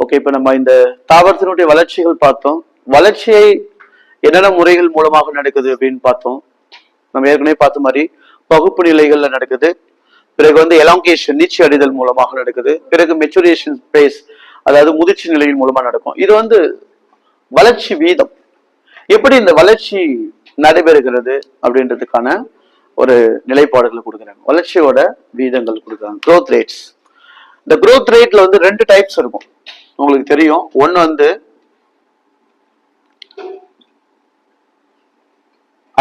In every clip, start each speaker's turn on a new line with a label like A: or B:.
A: Okay, இப்ப நம்ம இந்த தாவரத்தினுடைய வளர்ச்சிகள் பார்த்தோம். வளர்ச்சியை என்னென்ன முறைகள் மூலமாக நடக்குது அப்படின்னு பார்த்தோம். நம்ம ஏற்கனவே பார்த்த மாதிரி பகுப்பு நிலைகள்ல நடக்குது. பிறகு வந்து எலாங்கேஷன் நீச்சி அடைதல் மூலமாக நடக்குது. பிறகு மெச்சுரேஷன் பேஸ், அதாவது முதிர்ச்சி நிலையின் மூலமா நடக்கும். இது வந்து வளர்ச்சி வீதம். எப்படி இந்த வளர்ச்சி நடைபெறுகிறது அப்படின்றதுக்கான ஒரு நிலைப்பாடுகளை கொடுக்குறாங்க. வளர்ச்சியோட வீதங்கள் கொடுக்குறாங்க, growth rates. இந்த growth rateல வந்து ரெண்டு டைப்ஸ் இருக்கும், உங்களுக்கு தெரியும். ஒன்னு வந்து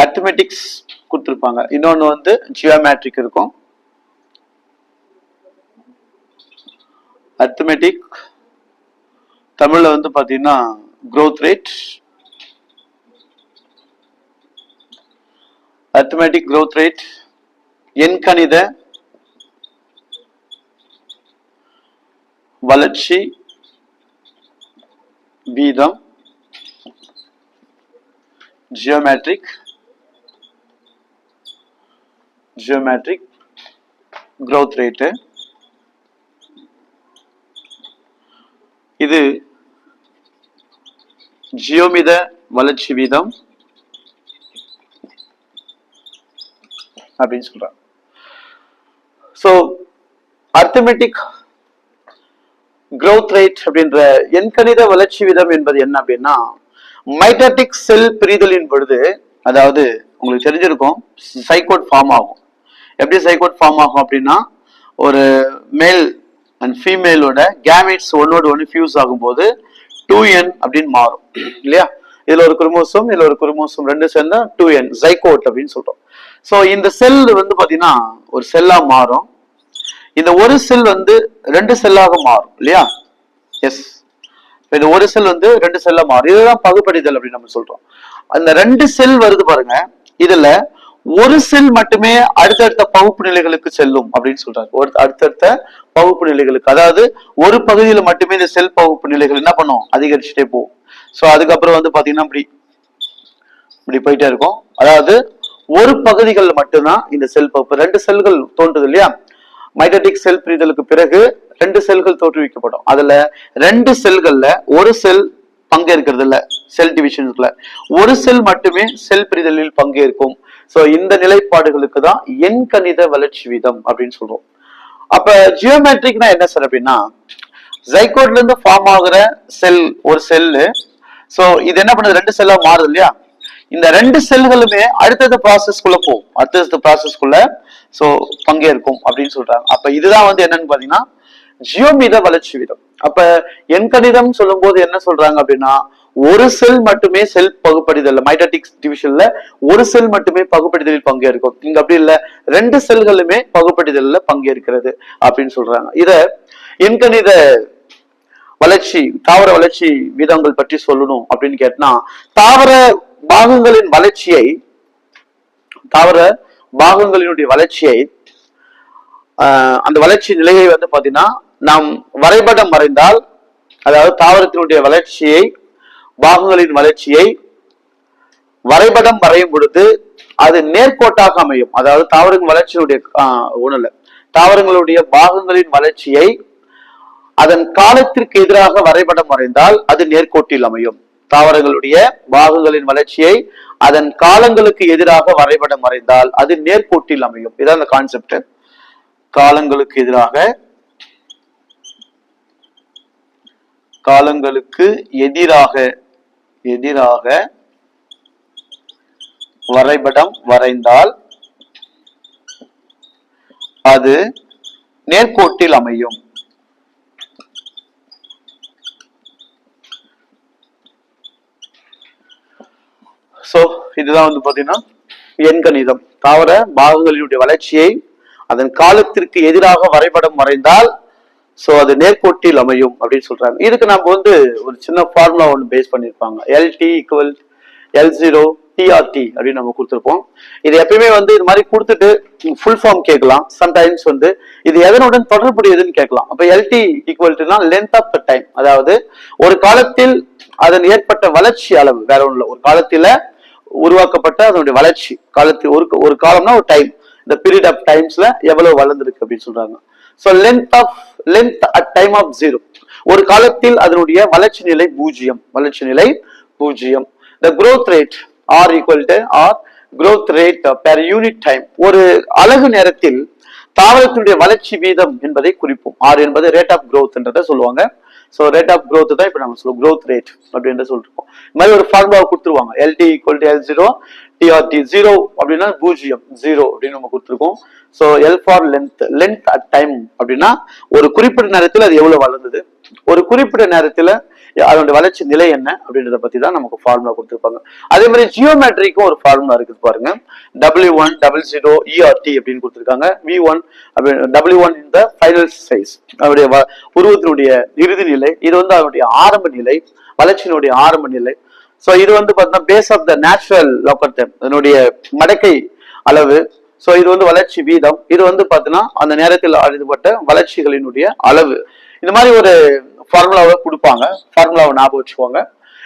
A: அரித்மெட்டிக்ஸ் கொடுத்துருப்பாங்க, இன்னொன்னு வந்து ஜியோமெட்ரிக் இருக்கும். அரித்மெட்டிக் தமிழ்ல வந்து பாத்தீங்கன்னா growth rate, arithmetic growth rate, எண்கணித வளர்ச்சி வீதம், geometric growth rate. இது ஜியோமித வளர்ச்சி வீதம் அப்படின்னு சொல்றாங்க. சோ அரித்மெட்டிக் growth rate அப்படின்ற எண்கணித வளர்ச்சி வீதம் என்பது என்ன அப்படின்னா, மைட்டோடிக் செல் பிரிதலின் பொழுது, அதாவது உங்களுக்கு தெரிஞ்சிருக்கும், சைகோட் ஃபார்ம் ஆகும். எப்படி சைகோட் ஃபார்ம் ஆகும் அப்படின்னா, ஒரு மேல் அண்ட் ஃபீமேலோட கேமெட்ஸ் ஒன்னோட ஒன்று ஃபியூஸ் ஆகும்போது 2n அப்படின்னு மாறும் இல்லையா? இதுல ஒரு குரோமோசோம், இதுல ஒரு குரோமோசோம், ரெண்டு சேர்ந்தா 2n, சைகோட் அப்படின்னு சொல்றோம். சோ இந்த செல் வந்து பாத்தீங்கன்னா ஒரு செல்லா மாறும். இந்த ஒரு செல் வந்து ரெண்டு செல்லாக மாறும் இல்லையா? எஸ், இந்த ஒரு செல் வந்து ரெண்டு செல்லா மாறும். இதுதான் பகுப்படிதல் அப்படின்னு நம்ம சொல்றோம். அந்த ரெண்டு செல் வருது பாருங்க, இதுல ஒரு செல் மட்டுமே அடுத்தடுத்த பகுப்பு நிலைகளுக்கு செல்லும் அப்படின்னு சொல்றாங்க. ஒரு அடுத்தடுத்த பகுப்பு நிலைகளுக்கு, அதாவது ஒரு பகுதியில மட்டுமே இந்த செல் பகுப்பு நிலைகள் என்ன பண்ணும், அதிகரிச்சுட்டே போகும். சோ அதுக்கப்புறம் வந்து பாத்தீங்கன்னா இப்படி போயிட்டே இருக்கும். அதாவது ஒரு பகுதிகள் மட்டும்தான் இந்த செல் பகுப்பு. ரெண்டு செல்கள் தோன்றுது இல்லையா? மைட்டோடிக் செல் பிரிதலுக்கு பிறகு ரெண்டு செல்கள் தோற்றுவிக்கப்படும். அதுல ரெண்டு செல்கள்ல ஒரு செல் பங்கேற்கிறது இல்ல, செல் டிவிஷன்ஸ்ல ஒரு செல் மட்டுமே செல் பிரிதலில் பங்கேற்கும். சோ இந்த நிலைப்பாடுகளுக்கு தான் எண்கணித வளர்ச்சி வீதம் அப்படின்னு சொல்றோம். அப்ப ஜியோமெட்ரிக்னா என்ன சார் அப்படின்னா, ஜைகோட்ல இருந்து ஃபார்ம் ஆகுற செல் ஒரு செல்லு. சோ இது என்ன பண்ணுது, ரெண்டு செல்லா மாறுது இல்லையா? இந்த ரெண்டு செல்களுமே அடுத்தடுத்த ப்ராசஸ்க்குள்ள போகும், அடுத்தடுத்த ப்ராசஸ்க்குள்ள சோ பங்கேற்கும் அப்படின்னு சொல்றாங்க. அப்ப இதுதான் வந்து என்னன்னு பாத்தீங்கன்னா ஜியோமித வளர்ச்சி வீதம். அப்ப எண்கணிதம் சொல்லும் போது என்ன சொல்றாங்க அப்படின்னா, ஒரு செல் மட்டுமே செல் பகுப்படிதல், மைட்டோடிக் டிவிஷன்ல ஒரு செல் மட்டுமே பகுப்படிதலில் பங்கேற்கும். இங்க அப்படி இல்ல, ரெண்டு செல்களுமே பகுப்படிதல்ல பங்கேற்கிறது அப்படின்னு சொல்றாங்க. இத எண்கணித வளர்ச்சி, தாவர வளர்ச்சி வீதங்கள் பற்றி சொல்லணும் அப்படின்னு கேட்டா, தாவர பாகங்களின் வளர்ச்சியை, தாவர பாகங்களினுடைய வளர்ச்சியை, அந்த வளர்ச்சி நிலையை வந்து பாத்தீங்கன்னா நாம் வரைபடம் வரைந்தால், அதாவது தாவரத்தினுடைய வளர்ச்சியை, பாகங்களின் வளர்ச்சியை வரைபடம் வரையும் பொழுது அது நேர்கோட்டாக அமையும். அதாவது தாவரங்கள் வளர்ச்சியுடைய ஒண்ணுல தாவரங்களுடைய பாகங்களின் வளர்ச்சியை அதன் காலத்திற்கு எதிராக வரைபடம் வரைந்தால் அது நேர்கோட்டில் அமையும். தாவரங்களுடைய பாகங்களின் வளர்ச்சியை அதன் காலங்களுக்கு எதிராக வரைபடம் வரைந்தால் அது நேர்கோட்டில் அமையும். இதான் அந்த கான்செப்ட். காலங்களுக்கு எதிராக வரைபடம் வரைந்தால் அது நேர்கோட்டில் அமையும். சோ இதுதான் வந்து பாத்தீங்கன்னா எண்கணிதம். தாவர பாகங்களினுடைய வளர்ச்சியை அதன் காலத்திற்கு எதிராக வரைபடம் வரைந்தால் சோ அது நேர்கோட்டில் அமையும் அப்படின்னு சொல்றாங்க. இதுக்கு நம்ம வந்து ஒரு சின்ன ஃபார்முலா ஒன்று பேஸ் பண்ணிருப்பாங்க. LT = L0 TRT அப்படின்னு நம்ம கொடுத்துருப்போம். இது எப்பயுமே வந்து இது மாதிரி கொடுத்துட்டு ஃபுல் ஃபார்ம் கேட்கலாம். சம்டைம்ஸ் வந்து இது எதனுடன் தொடர்புடையதுன்னு கேட்கலாம். அப்ப LT = length of the time, அதாவது ஒரு காலத்தில் அதன் ஏற்பட்ட வளர்ச்சி அளவு, வேற ஒண்ணும் இல்லை. ஒரு காலத்துல உருவாக்கப்பட்ட அதனுடைய வளர்ச்சி காலத்தில், ஒரு காலம்னா ஒரு டைம், இந்த பீரியட் ஆஃப் டைம்ஸ்ல எவ்வளவு வளர்ந்துருக்கு அப்படின்னு சொல்றாங்க. So length at time of 0, ஒரு காலத்தில் அதனுடைய வளர்ச்சி நிலை பூஜ்ஜியம். The growth rate R equal to R growth rate per unit time. ஒரு அலகு நேரத்தில் தாவரத்தினுடைய வளர்ச்சி வீதம் என்பதை குறிப்போம். R என்பது ரேட் ஆஃப் growth சொல்லுவாங்க. ஸோ ரேட் ஆஃப் growth தான் இப்ப நம்ம சொல்லுவோம் growth rate அப்படின்னு சொல்லிருக்கோம். இந்த மாதிரி ஒரு ஃபார்முலாவை கொடுத்துருவாங்க. LT equal to L0 TRT 0 அப்படின்னா பூஜ்ஜியம் 0 அப்படின்னு நம்ம கொடுத்துருக்கோம். So L for length at time அப்படின்னா ஒரு குறிப்பிட்ட நேரத்தில் அது எவ்வளவு வளர்ந்தது, ஒரு குறிப்பிட்ட நேரத்துல அதோட வளர்ச்சி நிலை என்ன அப்படின்றத பத்தி தான் நமக்கு ஃபார்முலா கொடுத்துருப்பாங்க. அதே மாதிரி ஜியோமெட்ரிக்கும் ஒரு ஃபார்முலா இருக்கு பாருங்க. W1 00 ERT அப்படின்னு கொடுத்துருக்காங்க. V1 W1 இந்த ஃபைனல் சைஸ் அவருடைய உருவத்தினுடைய இறுதி நிலை, இது வந்து அவருடைய ஆரம்ப நிலை, வளர்ச்சியினுடைய ஆரம்ப நிலை. சோ இது வந்து பாத்தீங்கன்னா base of the natural log அதனுடைய மடக்கை அளவு. சோ இது வந்து வளர்ச்சி வீதம், இது வந்து பாத்தீங்கன்னா அந்த நேரத்தில் அறியப்பட்ட வளர்ச்சிகளினுடைய அளவு. இந்த மாதிரி ஒரு ஃபார்முலாவை கொடுப்பாங்க. ஃபார்முலாவை ஞாபகம் வச்சுக்கோங்க.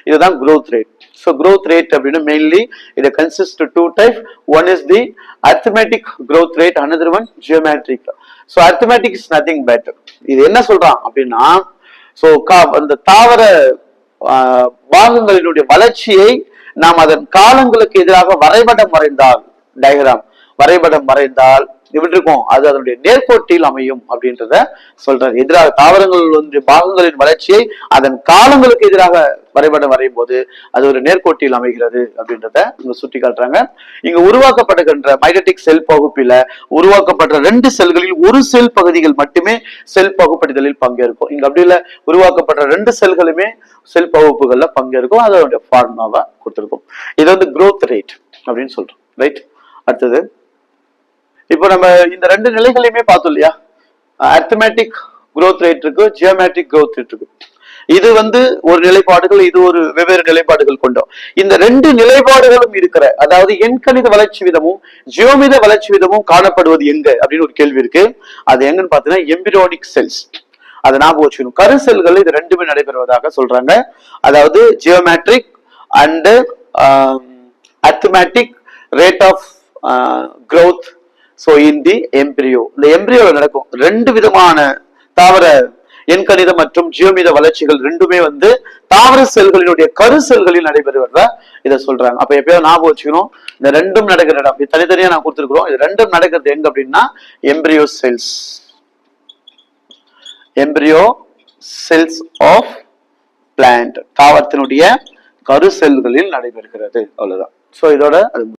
A: இதுதான் growth rate. So growth rate அப்படின்னா மெயின்லி இது consist two type. One is the arithmetic growth rate, another one geometric. So arithmetic is nothing but இது என்ன சொல்றான் அப்படின்னா, சோ அந்த தாவர பாகங்களினுடைய வளர்ச்சியை நாம் அதன் காலங்களுக்கு எதிராக வரைபடம் வரைந்தால் எப்படி இருக்கும், அது அதனுடைய நேர்கோட்டில் அமையும் அப்படின்றத சொல்றாரு. எதிராக தாவரங்கள் பாகங்களின் வளர்ச்சியை அதன் காலங்களுக்கு எதிராக வரைபடம் வரையும் போது அது ஒரு நேர்கோட்டில் அமைகிறது அப்படின்றத இங்க சுட்டி காட்டுறாங்க. இங்க உருவாக்கப்படுகின்ற மைடட்டிக் செல் பகுப்பில உருவாக்கப்பட்ட 2 செல்களில் ஒரு செல் பகுதிகள் மட்டுமே செல் பகுப்படிதலில் பங்கேற்கும். இங்க அப்படி இல்ல, உருவாக்கப்பட்ட 2 செல்களுமே செல் பகுப்புகள்ல பங்கேற்கும். அதோட ஃபார்முலாவை கொடுத்திருக்கும். இது வந்து growth rate அப்படின்னு சொல்றோம். ரைட். அடுத்தது இப்போ நம்ம இந்த 2 நிலைகளையுமே பார்த்தோம் இல்லையா. அரித்மெட்டிக் growth rate இருக்கு, ஜியோமெட்ரிக் growth rate இருக்கு. இது வந்து ஒரு நிலைப்பாடுகள், இது ஒரு வெவ்வேறு நிலைப்பாடுகள் கொண்டோம். இந்த 2 நிலைப்பாடுகளும் இருக்கிற, அதாவது எண்கணித வளர்ச்சி விதமும் ஜியோமித வளர்ச்சி விதமும் காணப்படுவது எங்க அப்படின்னு ஒரு கேள்வி இருக்கு. அது எங்கன்னு பாத்தீங்கன்னா எம்பிரியோனிக் செல்ஸ். அதை ஞாபகம் வச்சுக்கணும். கரு செல்கள் இது 2மே நடைபெறுவதாக சொல்றாங்க. அதாவது geometric and arithmetic rate of growth. So இந்த எம்பிரியோல நடக்கும் 2 விதமான தாவர எண்கணித மற்றும் ஜியோமித வளர்ச்சிகள். 2மே வந்து தாவர செல்களினுடைய கரு செல்களில் நடைபெறுவதா இதை சொல்றாங்க. அப்ப எப்பயாவது ஞாபகம் வச்சுக்கணும், இந்த 2ம் நடக்கிற இடம் தனித்தனியா நான் கொடுத்துருக்கிறோம். இது 2ம் நடக்கிறது எங்க அப்படின்னா எம்பிரியோ செல்ஸ் ஆஃப் பிளான்ட், தாவரத்தினுடைய கரு செல்களில் நடைபெறுகிறது. அவ்வளவுதான். சோ இதோட